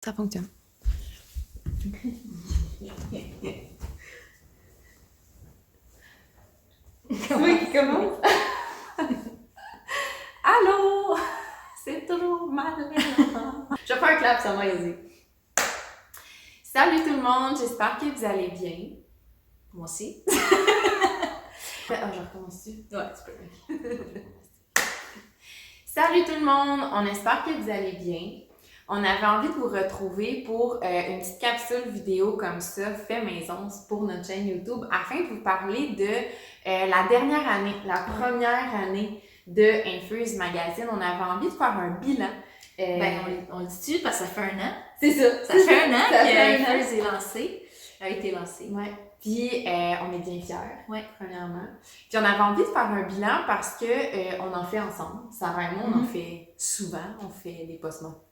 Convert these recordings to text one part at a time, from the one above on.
Ça fonctionne. Oui, qui commence? Allô? C'est toujours mal. Je vais faire un clap, ça m'a aidé. Salut tout le monde, j'espère que vous allez bien. Moi aussi. Je recommence-tu? Ouais, tu peux. Salut tout le monde, on espère que vous allez bien. On avait envie de vous retrouver pour une petite capsule vidéo comme ça, fait maison pour notre chaîne YouTube, afin de vous parler de la dernière année, la première année de Infuse Magazine. On avait envie de faire un bilan. On le dit-tu parce que ça fait un an? C'est ça. Ça fait un an qu'Infuse est lancé, a été lancé. Ouais. Puis on est bien fiers, premièrement. Puis on avait envie de faire un bilan parce que on en fait ensemble. Sarah et moi, on en fait souvent. On fait des post-mortem.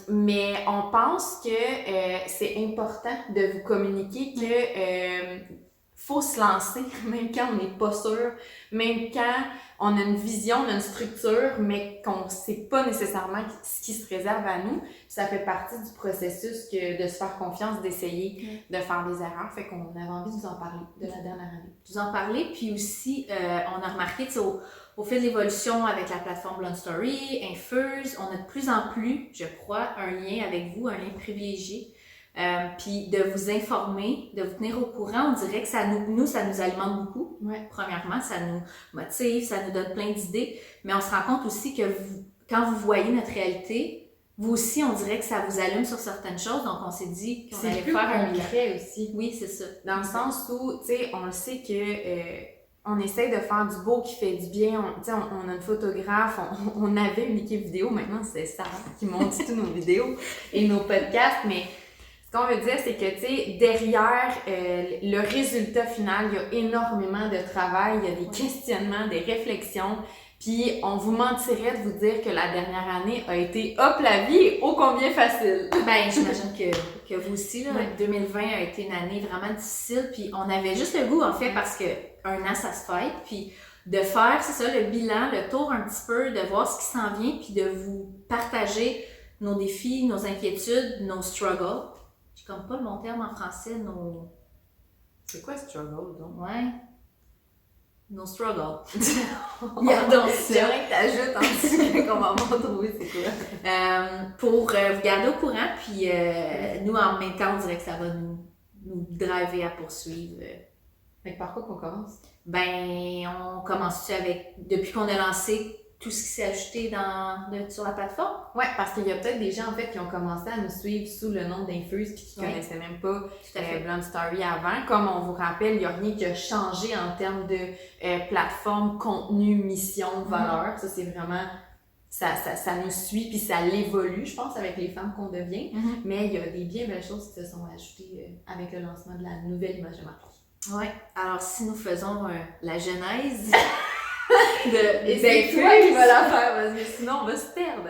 Mais on pense que c'est important de vous communiquer que faut se lancer, même quand on n'est pas sûr, même quand on a une vision, on a une structure, mais qu'on ne sait pas nécessairement ce qui se réserve à nous. Ça fait partie du processus de se faire confiance, d'essayer de faire des erreurs. Fait qu'on avait envie de vous en parler de la dernière année. Vous en parler, puis aussi, on a remarqué au fil de l'évolution avec la plateforme Blonde Story, Infuse, on a de plus en plus, je crois, un lien avec vous, un lien privilégié. Puis de vous informer, de vous tenir au courant, on dirait que ça nous alimente beaucoup. Ouais. Premièrement, ça nous motive, ça nous donne plein d'idées, mais on se rend compte aussi que quand vous voyez notre réalité, vous aussi, on dirait que ça vous allume sur certaines choses, donc on s'est dit qu'on allait faire un concret aussi. Oui, c'est ça. Dans le sens où, tu sais, on le sait que on essaie de faire du beau qui fait du bien. On a une photographe, on avait une équipe vidéo, maintenant c'est Sarah qui monte toutes nos vidéos et nos podcasts, mais ce qu'on veut dire, c'est que, tu sais, derrière le résultat final, il y a énormément de travail, il y a des questionnements, des réflexions, puis on vous mentirait de vous dire que la dernière année a été, hop, la vie est ô combien facile. Ben, j'imagine que vous aussi, là, 2020 a été une année vraiment difficile, puis on avait juste le goût, en fait, parce que un an, ça se fête, puis de faire, c'est ça, le bilan, le tour un petit peu, de voir ce qui s'en vient, puis de vous partager nos défis, nos inquiétudes, nos struggles. J'ai comme pas le bon terme en français, C'est quoi struggle, donc? Ouais. Nos struggles. Regardons ça. J'aimerais que t'ajoutes en dessous qu'on va m'en trouver, c'est quoi? Pour vous garder au courant, puis nous, en même temps, on dirait que ça va nous driver à poursuivre. Fait que par quoi qu'on commence? Ben, on commence avec, depuis qu'on a lancé tout ce qui s'est ajouté sur la plateforme? Ouais, parce qu'il y a peut-être des gens en fait qui ont commencé à nous suivre sous le nom d'Infuse puis qui connaissaient même pas Blonde Story avant. Comme on vous rappelle, il n'y a rien qui a changé en termes de plateforme, contenu, mission, valeur. Ça, c'est vraiment... Ça nous suit puis ça l'évolue, je pense, avec les femmes qu'on devient. Mais il y a des bien belles choses qui se sont ajoutées avec le lancement de la nouvelle image de marque. Oui. Alors, si nous faisons la genèse... Et c'est toi qui vas la faire, parce que sinon on va se perdre.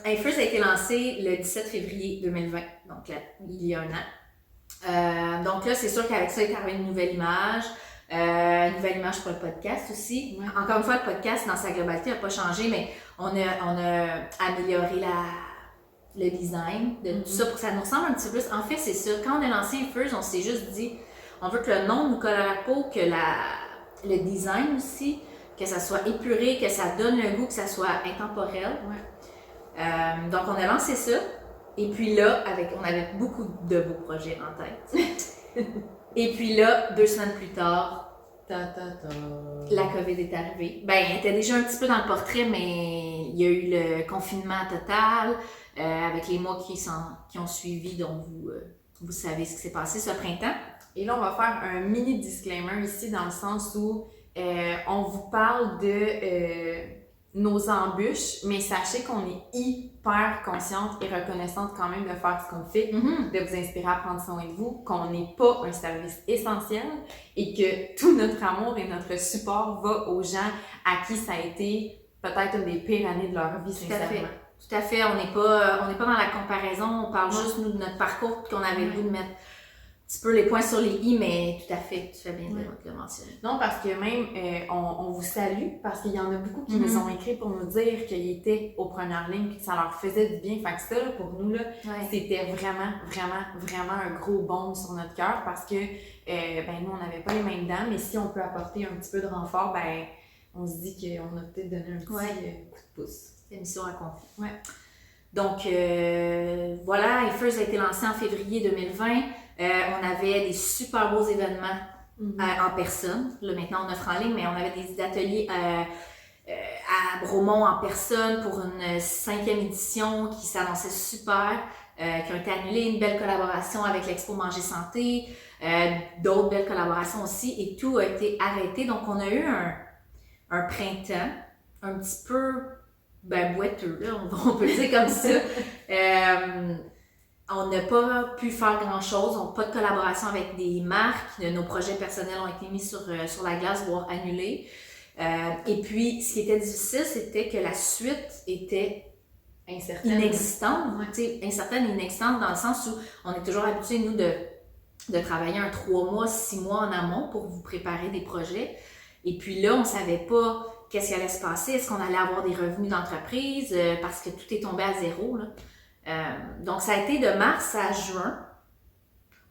Infuse a été lancé le 17 février 2020, donc là, il y a un an. Donc là, c'est sûr qu'avec ça est arrivé une nouvelle image pour le podcast aussi. Ouais. Encore une fois, le podcast dans sa globalité n'a pas changé, mais on a amélioré le design de tout ça pour que ça nous ressemble un petit peu plus. En fait, c'est ça. Quand on a lancé Infuse, on s'est juste dit, on veut que le nom nous colle à la peau, que le design aussi, que ça soit épuré, que ça donne le goût, que ça soit intemporel. Ouais. Donc, on a lancé ça. Et puis là, on avait beaucoup de beaux projets en tête. Et puis là, 2 semaines plus tard, la COVID est arrivée. Ben, elle était déjà un petit peu dans le portrait, mais il y a eu le confinement total avec les mois qui ont suivi, donc vous savez ce qui s'est passé ce printemps. Et là, on va faire un mini disclaimer ici dans le sens où on vous parle de nos embûches, mais sachez qu'on est hyper consciente et reconnaissante quand même de faire ce qu'on fait, de vous inspirer à prendre soin de vous, qu'on n'est pas un service essentiel et que tout notre amour et notre support va aux gens à qui ça a été peut-être une des pires années de leur vie, sincèrement. Tout à fait. On n'est pas dans la comparaison, on parle juste nous de notre parcours qu'on avait le goût de mettre petit peu les points sur les i, mais tout à fait, tu fais bien de le mentionner. Non, parce que même, on vous salue, parce qu'il y en a beaucoup qui nous ont écrit pour nous dire qu'ils étaient aux premières lignes, que ça leur faisait du bien. Fait que ça, là, pour nous, là, c'était vraiment, vraiment, vraiment un gros baume sur notre cœur, parce que, nous, on n'avait pas les mains dedans, mais si on peut apporter un petit peu de renfort, on se dit qu'on a peut-être donné un petit coup de pouce. C'est une mission à confier. Ouais. Donc, voilà, Ifers a été lancé en février 2020. On avait des super beaux événements en personne. Là, maintenant, on offre en ligne, mais on avait des ateliers à Bromont en personne pour une 5e édition qui s'annonçait super, qui ont été annulées. Une belle collaboration avec l'Expo Manger Santé, d'autres belles collaborations aussi, et tout a été arrêté. Donc, on a eu un printemps un petit peu boiteux, là, on peut le dire comme ça. On n'a pas pu faire grand-chose, on n'a pas de collaboration avec des marques, nos projets personnels ont été mis sur la glace, voire annulés. Et puis, ce qui était difficile, c'était que la suite était inexistante, incertaine et inexistante dans le sens où on est toujours habitué, nous, de travailler 3 mois, 6 mois en amont pour vous préparer des projets. Et puis là, on ne savait pas qu'est-ce qui allait se passer, est-ce qu'on allait avoir des revenus d'entreprise, parce que tout est tombé à zéro, là. Donc, ça a été de mars à juin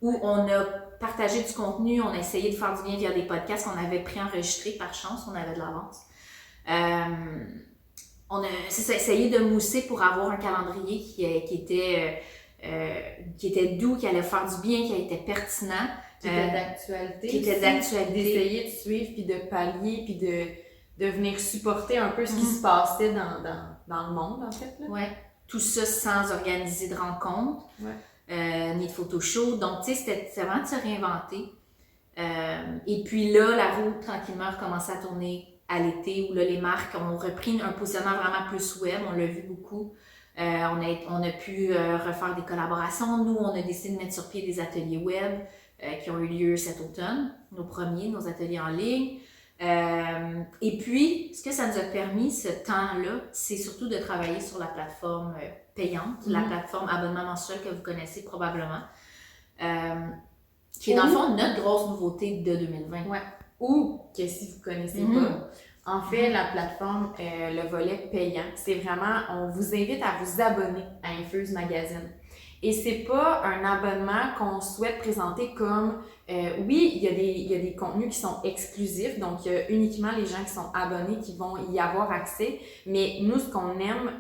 où on a partagé du contenu, on a essayé de faire du bien via des podcasts qu'on avait préenregistrés par chance, on avait de l'avance. On a essayé de mousser pour avoir un calendrier qui était doux, qui allait faire du bien, qui était pertinent. Qui était d'actualité. D'essayer de suivre, puis de pallier, puis de venir supporter un peu ce qui se passait dans le monde, en fait. Oui. Tout ça sans organiser de rencontres, ni de photoshoot. Donc, tu sais, c'était vraiment de se réinventer. Et puis là, la roue, tranquillement, a recommencé à tourner à l'été, où là, les marques ont repris un positionnement vraiment plus web. On l'a vu beaucoup. On a pu refaire des collaborations. Nous, on a décidé de mettre sur pied des ateliers web qui ont eu lieu cet automne. Nos ateliers en ligne. Et puis, ce que ça nous a permis, ce temps-là, c'est surtout de travailler sur la plateforme payante, la plateforme abonnement mensuel que vous connaissez probablement, qui est dans le fond notre grosse nouveauté de 2020. Ouais. Ou que si vous ne connaissez pas, en fait, la plateforme, le volet payant, c'est vraiment, on vous invite à vous abonner à Infuse Magazine. Et c'est pas un abonnement qu'on souhaite présenter comme, oui, il y a des contenus qui sont exclusifs, donc il y a uniquement les gens qui sont abonnés qui vont y avoir accès, mais nous, ce qu'on aime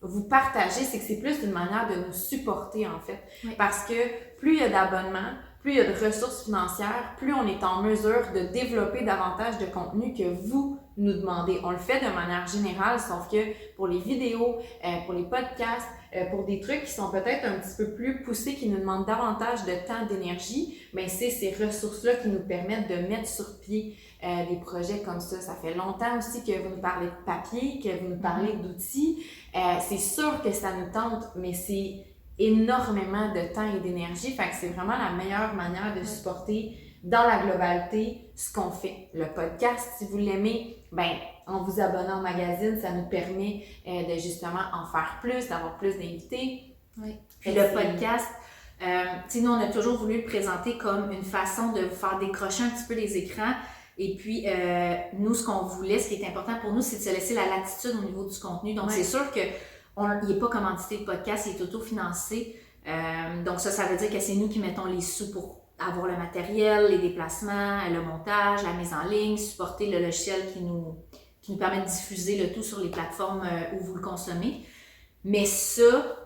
vous partager, c'est que c'est plus une manière de nous supporter, en fait. Oui. Parce que plus il y a d'abonnements, plus il y a de ressources financières, plus on est en mesure de développer davantage de contenu que vous nous demandez. On le fait de manière générale, sauf que pour les vidéos, pour les podcasts, pour des trucs qui sont peut-être un petit peu plus poussés, qui nous demandent davantage de temps, d'énergie, mais c'est ces ressources-là qui nous permettent de mettre sur pied des projets comme ça. Ça fait longtemps aussi que vous nous parlez de papier, que vous nous parlez d'outils. C'est sûr que ça nous tente, mais c'est énormément de temps et d'énergie. Fait que c'est vraiment la meilleure manière de supporter dans la globalité ce qu'on fait. Le podcast, si vous l'aimez, en vous abonnant au magazine, ça nous permet de justement en faire plus, d'avoir plus d'invités. Oui. Puis le podcast, nous, on a toujours voulu le présenter comme une façon de vous faire décrocher un petit peu les écrans. Et puis, nous, ce qu'on voulait, ce qui est important pour nous, c'est de se laisser la latitude au niveau du contenu. Donc, c'est sûr qu'il n'est pas commandité de podcast, il est autofinancé. Donc, ça veut dire que c'est nous qui mettons les sous pour avoir le matériel, les déplacements, le montage, la mise en ligne, supporter le logiciel qui nous permet de diffuser le tout sur les plateformes où vous le consommez. Mais ça,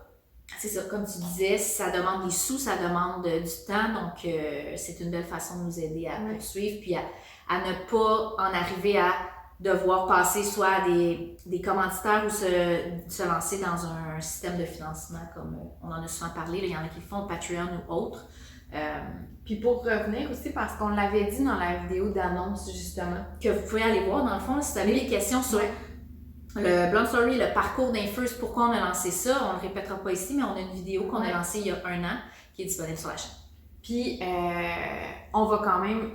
c'est ça, comme tu disais, ça demande des sous, ça demande du temps. Donc, c'est une belle façon de nous aider à poursuivre, puis à ne pas en arriver à devoir passer soit à des commanditaires ou se lancer dans un système de financement comme on en a souvent parlé. Là, il y en a qui font Patreon ou autres. Puis pour revenir aussi, parce qu'on l'avait dit dans la vidéo d'annonce justement, que vous pouvez aller voir dans le fond, si vous avez des questions sur le Blonde Story, le parcours d'Infuse, pourquoi on a lancé ça, on ne le répétera pas ici, mais on a une vidéo qu'on a lancée il y a 1 an qui est disponible sur la chaîne. Puis on va quand même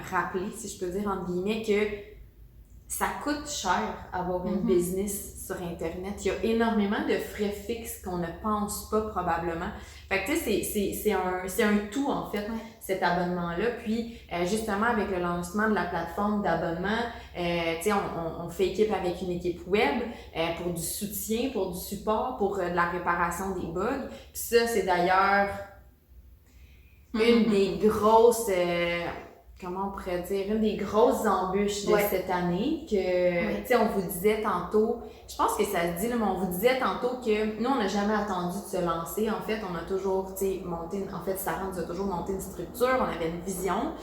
rappeler, si je peux dire entre guillemets, que ça coûte cher avoir une business sur Internet. Il y a énormément de frais fixes qu'on ne pense pas probablement. Fait que tu sais, c'est un tout en fait, cet abonnement-là. Puis justement avec le lancement de la plateforme d'abonnement, tu sais, on fait équipe avec une équipe web pour du soutien, pour du support, pour de la réparation des bugs. Puis ça, c'est d'ailleurs une des grosses... comment on pourrait dire, une des grosses embûches de cette année que, tu sais, on vous disait tantôt, je pense que ça se dit, là, mais on vous disait tantôt que nous, on n'a jamais attendu de se lancer. En fait, on a toujours, tu sais, monté, en fait, Sarah nous a toujours monté une structure, on avait une vision,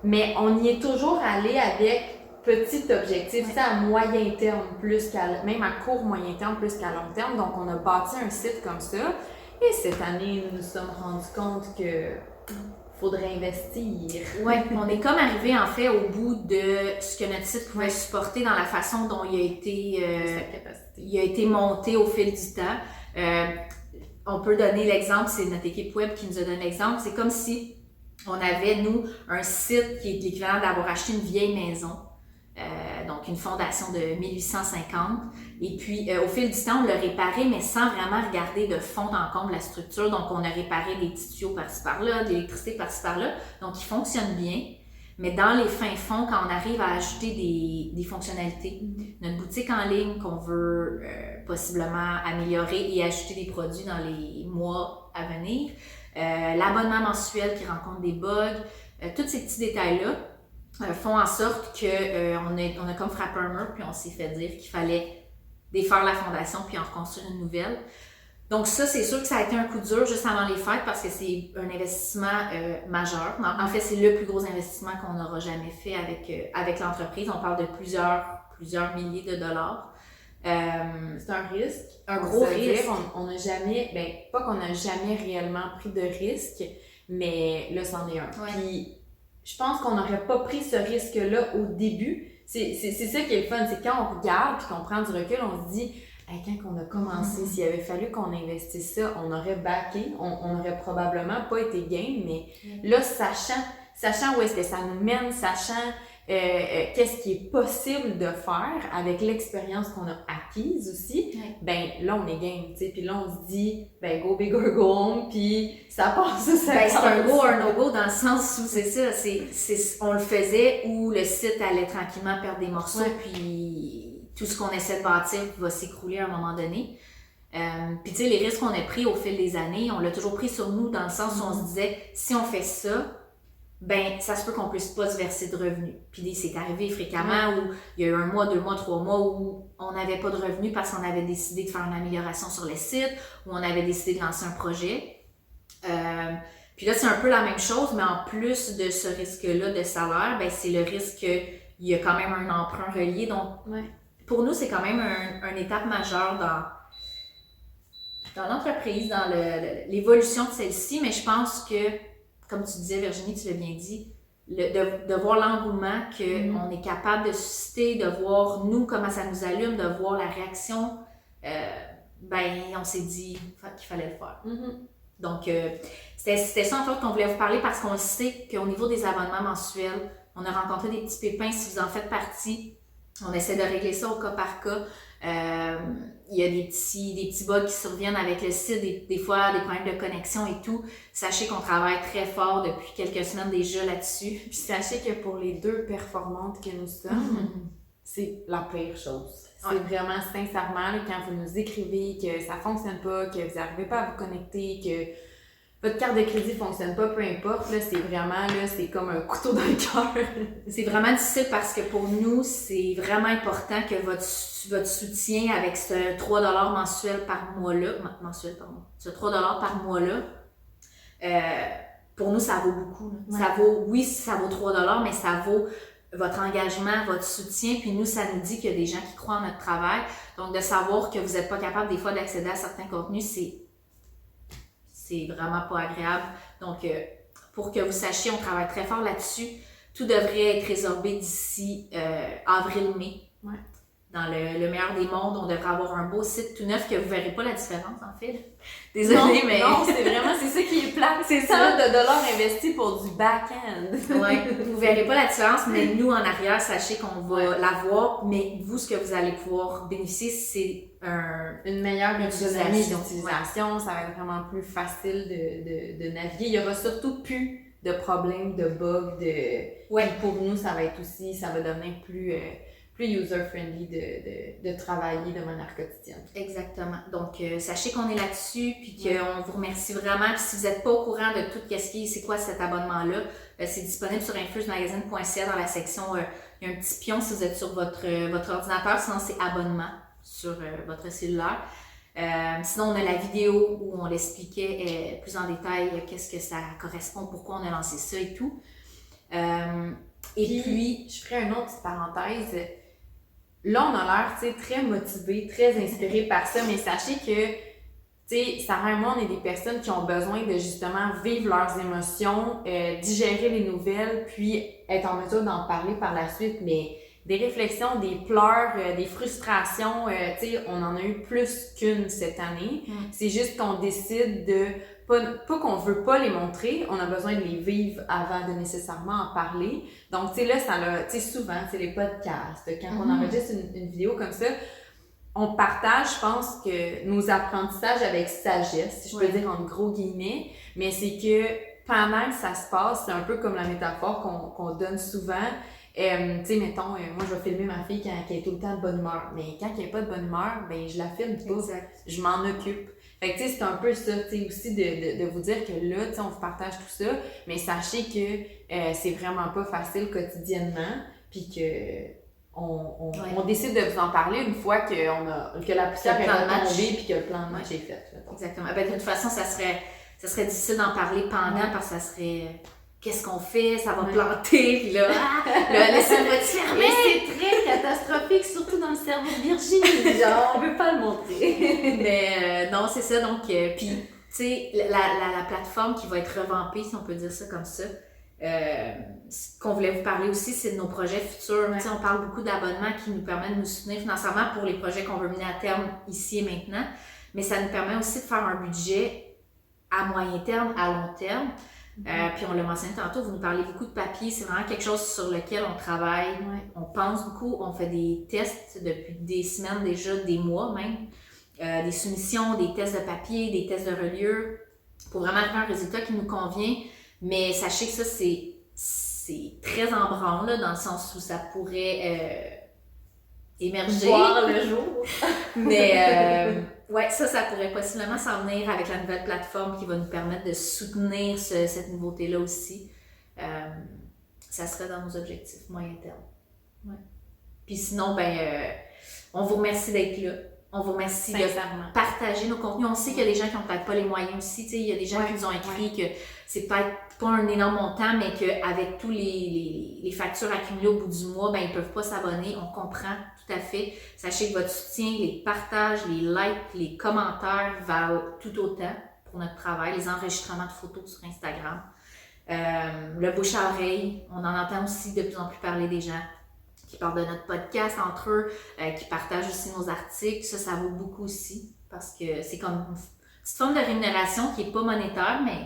mais on y est toujours allé avec petit objectif, tu sais, à moyen terme plus même à court moyen terme plus qu'à long terme. Donc, on a bâti un site comme ça. Et cette année, nous nous sommes rendus compte que faudrait investir. Oui, on est comme arrivé en fait au bout de ce que notre site pouvait supporter dans la façon dont il a été monté au fil du temps. On peut donner l'exemple, c'est notre équipe web qui nous a donné l'exemple. C'est comme si on avait, nous, un site qui est l'équivalent d'avoir acheté une vieille maison. Donc une fondation de 1850. Et puis, au fil du temps, on l'a réparé, mais sans vraiment regarder de fond en comble la structure. Donc, on a réparé des petits tuyaux par-ci par-là, de l'électricité par-ci par-là. Donc, il fonctionne bien. Mais dans les fins fonds, quand on arrive à ajouter des fonctionnalités, notre boutique en ligne qu'on veut possiblement améliorer et ajouter des produits dans les mois à venir, l'abonnement mensuel qui rencontre des bugs, tous ces petits détails-là, font en sorte qu'on a comme frappé un mur, puis on s'est fait dire qu'il fallait défaire la fondation puis en reconstruire une nouvelle. Donc ça, c'est sûr que ça a été un coup dur juste avant les fêtes parce que c'est un investissement majeur. En fait, c'est le plus gros investissement qu'on n'aura jamais fait avec l'entreprise. On parle de plusieurs milliers de dollars. C'est un risque. Un gros risque. On n'a jamais, pas qu'on n'a jamais réellement pris de risque, mais là, c'en est un. Puis, je pense qu'on n'aurait pas pris ce risque-là au début. C'est ça qui est le fun, c'est quand on regarde puis qu'on prend du recul, on se dit hey, quand on a commencé, s'il avait fallu qu'on investisse ça, on aurait backé, on aurait probablement pas été game, mais là, sachant où est-ce que ça nous mène, sachant qu'est-ce qui est possible de faire avec l'expérience qu'on a acquise aussi, ben là, on est game, tu sais, puis là, on se dit, ben go big or go home, puis ça passe ou ça passe. C'est un go or no go dans le sens où c'est ça, on le faisait où le site allait tranquillement perdre des morceaux, puis tout ce qu'on essaie de bâtir va s'écrouler à un moment donné. Puis tu sais, les risques qu'on a pris au fil des années, on l'a toujours pris sur nous dans le sens où on se disait, si on fait ça, ben ça se peut qu'on puisse pas se verser de revenus. Puis c'est arrivé fréquemment où il y a eu 1 mois, 2 mois, 3 mois où on n'avait pas de revenus parce qu'on avait décidé de faire une amélioration sur le site, où on avait décidé de lancer un projet. Puis là, c'est un peu la même chose, mais en plus de ce risque-là de salaire, ben c'est le risque qu'il y a quand même un emprunt relié. Donc, pour nous, c'est quand même une étape majeure dans l'entreprise, dans l'évolution de celle-ci, mais je pense que comme tu disais, Virginie, tu l'as bien dit, de voir l'engouement qu'on est capable de susciter, de voir nous comment ça nous allume, de voir la réaction, ben on s'est dit qu'il fallait le faire. Donc, c'était ça en fait qu'on voulait vous parler parce qu'on sait qu'au niveau des abonnements mensuels, on a rencontré des petits pépins. Si vous en faites partie, on essaie de régler ça au cas par cas. Il y a des petits bugs qui surviennent avec le site, des fois des problèmes de connexion et tout. Sachez qu'on travaille très fort depuis quelques semaines déjà là-dessus. Puis sachez que pour les 2 performantes que nous sommes, c'est la pire chose. C'est vraiment sincèrement, là, quand vous nous écrivez que ça fonctionne pas, que vous n'arrivez pas à vous connecter, que votre carte de crédit fonctionne pas, peu importe, là, c'est vraiment, là, c'est comme un couteau dans le cœur. C'est vraiment difficile parce que pour nous, c'est vraiment important que votre soutien avec ce 3$ mensuel par mois-là, ce 3$ par mois-là, pour nous, ça vaut beaucoup. Ça vaut 3$, mais ça vaut votre engagement, votre soutien, puis nous, ça nous dit qu'il y a des gens qui croient en notre travail. Donc, de savoir que vous n'êtes pas capable des fois d'accéder à certains contenus, c'est vraiment pas agréable. Donc, pour que vous sachiez, on travaille très fort là-dessus. Tout devrait être résorbé d'ici avril-mai. dans le meilleur des mondes, on devrait avoir un beau site tout neuf que vous verrez pas la différence, en fait. Désolée, mais... Non, c'est ça qui est plat. C'est ça, de dollars investis pour du back-end. Ouais, vous verrez pas la différence, mais nous, en arrière, sachez qu'on va la voir, mais vous, ce que vous allez pouvoir bénéficier, c'est une meilleure autonomie d'utilisation. Ça va être vraiment plus facile de naviguer. Il y aura surtout plus de problèmes, de bugs, pour nous, ça va devenir plus user-friendly de travailler de manière quotidienne. Exactement. Donc, sachez qu'on est là-dessus, puis qu'on vous remercie vraiment. Puis si vous n'êtes pas au courant de tout c'est quoi cet abonnement-là, c'est disponible sur infusemagazine.ca dans la section, il y a un petit pion si vous êtes sur votre ordinateur, sinon c'est abonnement sur votre cellulaire. Sinon, on a la vidéo où on l'expliquait plus en détail qu'est-ce que ça correspond, pourquoi on a lancé ça et tout. Et puis, je ferai une autre petite parenthèse. Là, on a l'air, très motivés, très inspirés par ça, mais sachez que, Sarah et moi, on est des personnes qui ont besoin de justement vivre leurs émotions, digérer les nouvelles, puis être en mesure d'en parler par la suite, mais des réflexions, des pleurs, des frustrations, on en a eu plus qu'une cette année. C'est juste qu'on décide de pas qu'on veut pas les montrer, on a besoin de les vivre avant de nécessairement en parler. Donc, là, souvent, les podcasts, quand on enregistre une vidéo comme ça, on partage, je pense, que nos apprentissages avec sagesse, si je peux dire en gros guillemets, mais c'est que pendant que ça se passe, c'est un peu comme la métaphore qu'on donne souvent. Mettons, moi, je vais filmer ma fille quand elle est tout le temps de bonne humeur. Mais quand elle n'est pas de bonne humeur, ben je la filme pas. Exact. Je m'en occupe. Fait que, c'est un peu ça, aussi de vous dire que là, on vous partage tout ça, mais sachez que c'est vraiment pas facile quotidiennement, puis que on décide de vous en parler une fois que la poussière est tombée, puis que le plan de match est fait. Exactement. Ben, de toute façon, ça serait difficile d'en parler pendant, parce que ça serait... Qu'est-ce qu'on fait? Ça va planter, puis là, le cerveau va se fermer! C'est très catastrophique, surtout dans le cerveau de Virginie, genre, on veut pas le montrer. Mais non, c'est ça, donc, puis, tu sais, la plateforme qui va être revampée, si on peut dire ça comme ça, ce qu'on voulait vous parler aussi, c'est de nos projets futurs. Tu sais, on parle beaucoup d'abonnements qui nous permettent de nous soutenir financièrement pour les projets qu'on veut mener à terme ici et maintenant, mais ça nous permet aussi de faire un budget à moyen terme, à long terme. Puis on l'a mentionné tantôt, vous nous parlez beaucoup de papier, c'est vraiment quelque chose sur lequel on travaille, on pense beaucoup, on fait des tests depuis des semaines déjà, des mois même, des soumissions, des tests de papier, des tests de reliure, pour vraiment arriver à un résultat qui nous convient, mais sachez que ça c'est très en branle, là, dans le sens où ça pourrait émerger. Voir le jour. Mais ça pourrait possiblement s'en venir avec la nouvelle plateforme qui va nous permettre de soutenir cette nouveauté-là aussi. Ça serait dans nos objectifs moyen terme. Ouais. Puis sinon, on vous remercie d'être là. On vous remercie de partager nos contenus. On sait qu'il y a des gens qui n'ont peut-être pas les moyens aussi. Il y a des gens qui nous ont écrit que c'est peut-être pas un énorme montant, mais qu'avec tous les factures accumulées au bout du mois, ils ne peuvent pas s'abonner. On comprend tout à fait. Sachez que votre soutien, les partages, les likes, les commentaires valent tout autant pour notre travail. Les enregistrements de photos sur Instagram. Le bouche à oreille, on en entend aussi de plus en plus parler des gens qui parlent de notre podcast entre eux, qui partagent aussi nos articles. Ça vaut beaucoup aussi parce que c'est comme une petite forme de rémunération qui n'est pas monétaire, mais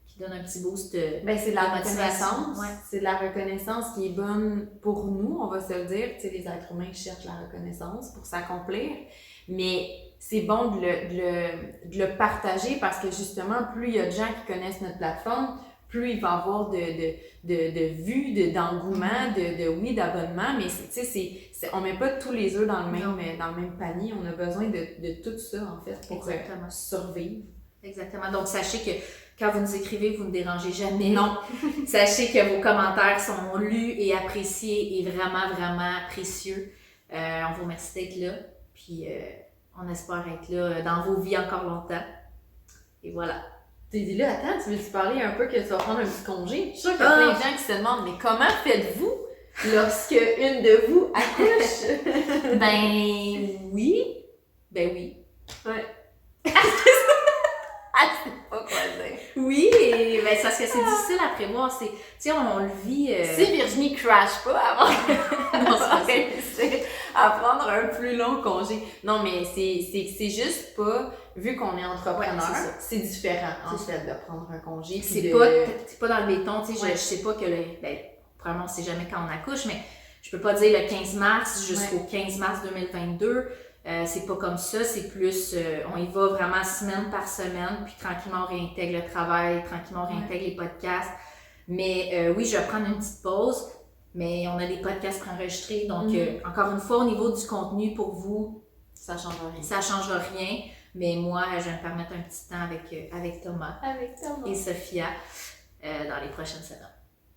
qui donne un petit boost c'est de la reconnaissance. C'est de la reconnaissance qui est bonne pour nous, on va se le dire. Les êtres humains cherchent la reconnaissance pour s'accomplir, mais c'est bon de le partager parce que justement, plus il y a de gens qui connaissent notre plateforme, plus il va y avoir de vues, d'engouement, d'abonnements, mais on met pas tous les œufs dans le même panier. On a besoin de tout ça, en fait, pour survivre. Exactement. Donc, sachez que quand vous nous écrivez, vous ne dérangez jamais. Non. Sachez que vos commentaires sont lus et appréciés et vraiment, vraiment précieux. On vous remercie d'être là, puis on espère être là dans vos vies encore longtemps. Et voilà. T'es dit là, attends, tu veux-tu parler un peu que tu vas prendre un petit congé? Je suis sûre qu'il y a plein de gens qui se demandent, mais comment faites-vous lorsque une de vous accouche? Oui. Ouais. Ah, tu sais pas quoi dire. Oui, c'est parce que c'est difficile à prévoir. Tu sais, on le vit... Si Virginie crash pas avant... à prendre un plus long congé. Non, mais c'est juste pas, vu qu'on est entrepreneur, Ouais, c'est différent, en fait, de prendre un congé. C'est pas dans le béton, tu sais, je sais pas que probablement on sait jamais quand on accouche, mais je peux pas dire le 15 mars jusqu'au 15 mars 2022. C'est pas comme ça, c'est plus, on y va vraiment semaine par semaine, puis tranquillement on réintègre le travail, tranquillement on réintègre les podcasts. Mais oui, je vais prendre une petite pause, mais on a des podcasts préenregistrés, donc encore une fois, au niveau du contenu pour vous, ça change rien. Ça change rien, mais moi, je vais me permettre un petit temps avec Thomas. Avec Thomas. Et Sophia dans les prochaines semaines.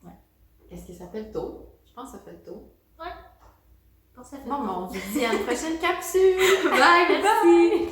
Ouais. Est-ce que ça fait le tour? Je pense que ça fait le tour. Ouais. Bon, ça fait bon, on vous dit à la prochaine capsule. Bye, merci.